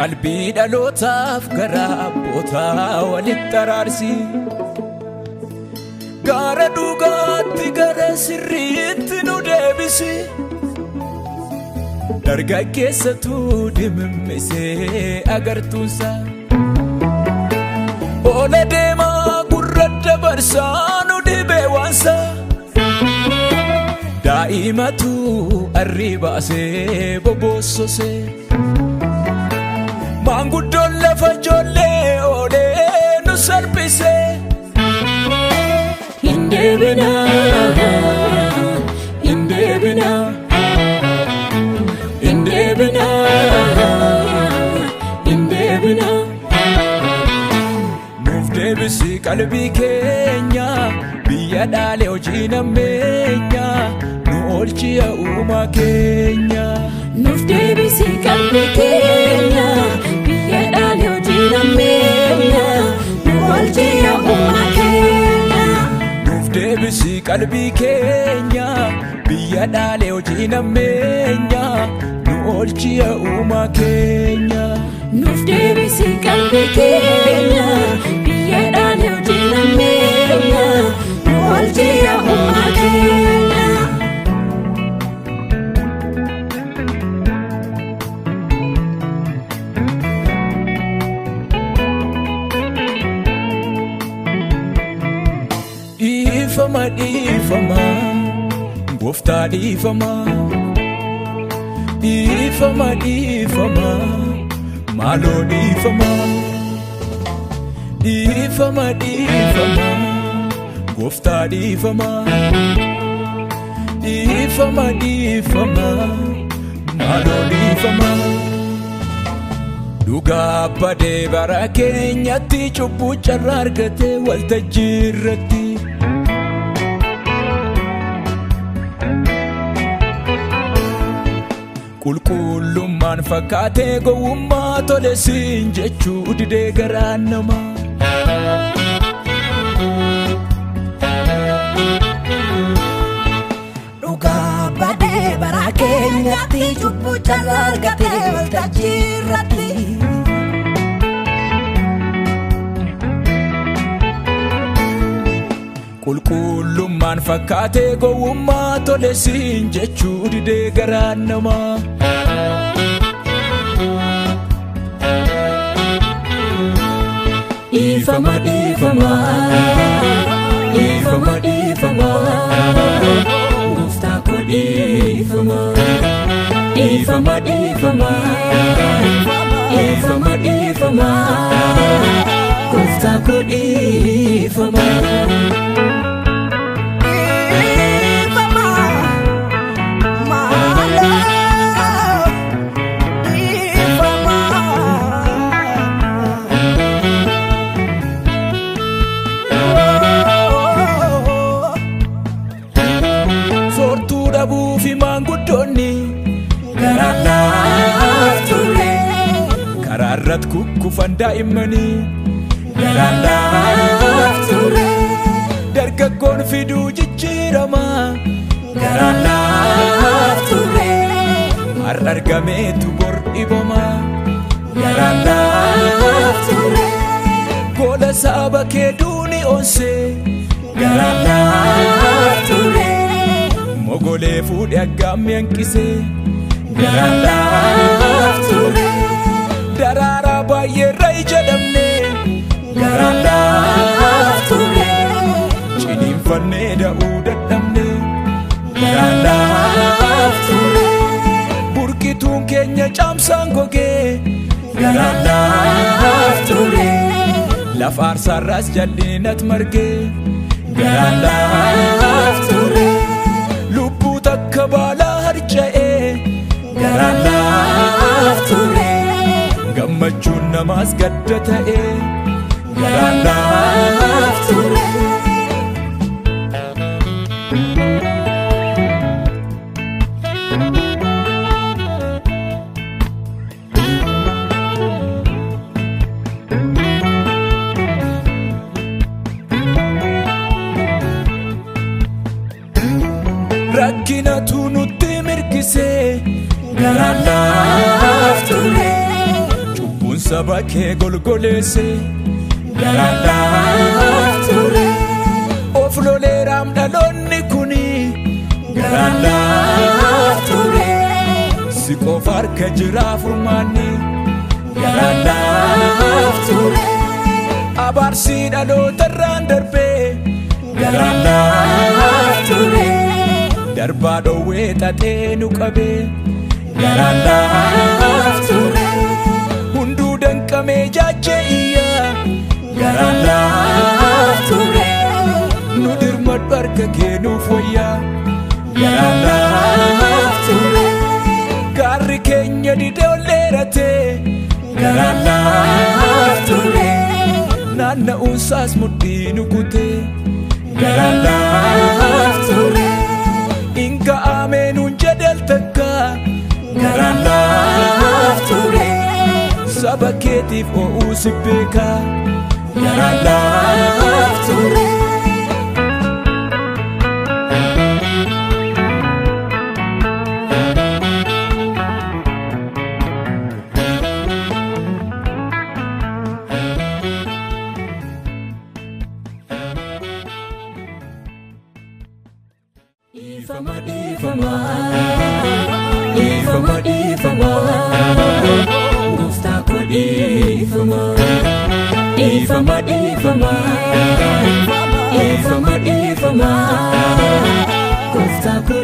qalbii dhalootaaf garaa abbootaa walitti araarsi. Gara dhugaatti gara sirriitti nu deebisi. Dargaggeessatu dimimmisee agartuunsa. Ola deemaa gurra dabarsaa nu dhibee waansa. Daa'imatu arribaasee boboososee. Maanguddoon lafa ijoollee oolee nu salphisee. Indeebina, indeebina, indeebina, indeebina. Nuuf deebisi qalbii keenya biyya dhaalee hojii nammeenya nu oolchi yaa uumaa keenya. Nuuf deebisi qalbii keenya biyya dhaalee hojii nammeenya nu oolchi yaa uumaa keenya. Nuuf deebisi qalbii keenya biyya dhaalee hojii nammeenya nu oolchi yaa uumaa keenya. Nuuf deebisi qalbii keenya biyya dhaalee hojii nammeenya nu oolchi yaa uumaa keenya. Dhiifama dhiifama gooftaa dhiifama. Dhiifama dhiifama maaloo dhiifama. Dhiifama dhiifama gooftaa dhiifama. Dhiifama dhiifama maaloo dhiifama. Dhugaa badee bara keenyatti cubbuu carraa argatee waltajjii irratti. Qulqullummaan fakkaatee gowwummaa tole siin jechuu didee garaan namaa. Dhugaa badee bara keenyatti cubbuu carraa argatee waltajjii irratti. Qulqullummaan fakkaatee gowwummaa tole siin jechuu didee garaan namaa. Dhiifama dhiifama dhiifama dhiifama gooftaa koo dhiifama. Dhiifama dhiifama dhiifama dhiifama gooftaa koo dhiifama. Buufi maanguddoonni garaan naaf ture. Karaarrat kukkufan daa'immanii garaan naaf ture. Dargaggoon fiduu jijjiirama garaan naaf ture. har'a argameetu bor dhibama garaan naaf ture. Gola saba kee duuni onsee garaan naaf ture. Mogolee fuudhee aggaammi hanqisee garaan naaf ture. Daraaraa baay'ee irraa jedhamne garaan naaf ture. Ciniinfannee da'uu dadhabne garaan naaf ture. Burqituun keenya caamsaan gogee garaan naaf ture. lafa aarsaarraas jal'inat margee garaan naaf ture. lubbuu takka baalaa harca'ee garaan naaf ture. gammachuun namaas gadda ta'ee garaan naaf ture. rakkinatu nutti mirkisee garaan naaf ture. saba kee golgoleesse Garanaaf ture of loleeraam dhaloonni kuni Garanaaf ture si qofa harka jira furmaanni Garanaaf ture abaarsi dhalootarraan darbee Garanaaf ture darbaa dhoowwee xaxee nu qabee Garanaaf ture hunduu danqamee jaajee iyyaa Garanaaf ture nu dirmadhu harka kee nuuf wayyaa Garanaaf ture gaarri keenya didee ol dheeratee Garanaaf ture naanna'uunsaas mudhii nu kutee Garanaaf ture inga ameenuun jedhel takkaa Garanaaf ture saba keetiif o'uu si beekaa Garanaaf ture Ifama Gooftaa koo ifama Gooftaa koo